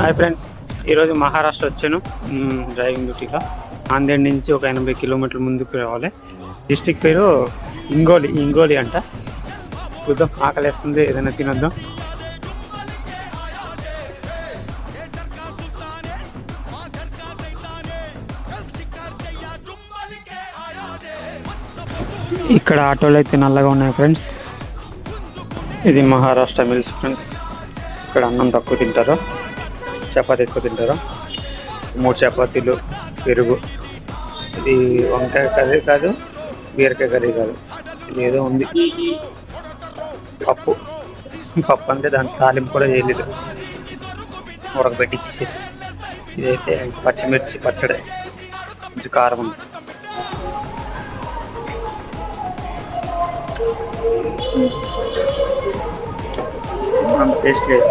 Hi friends, ఈరోజు మహారాష్ట్ర వచ్చాను driving డ్యూటీగా. Nanded నుంచి ఒక 80 కిలోమీటర్ల ముందుకు రావాలి. డిస్టిక్ పేరు ఇంగోలి అంట. చూద్దాం, ఆకలిస్తుంది, ఏదైనా తినొద్దాం. ఇక్కడ ఆటోలు అయితే నల్లగా ఉన్నాయి ఫ్రెండ్స్. ఇది మహారాష్ట్ర మిల్స్ ఫ్రెండ్స్. ఇక్కడ అన్నం తక్కువ తింటారు, చపాతీ ఎక్కువ తింటారు. 3 చపాతీలు, పెరుగు. ఇది వంకాయ కర్రీ కాదు, బీరకాయ కర్రీ కాదు, ఇది ఏదో ఉంది. పప్పు అంటే దాని తాలింపు కూడా చేయలేదు, ఉడకబెట్టించేసి. ఇదైతే పచ్చిమిర్చి పచ్చడి, కొంచెం కారం ఉంది. అంత టేస్ట్ లేదు.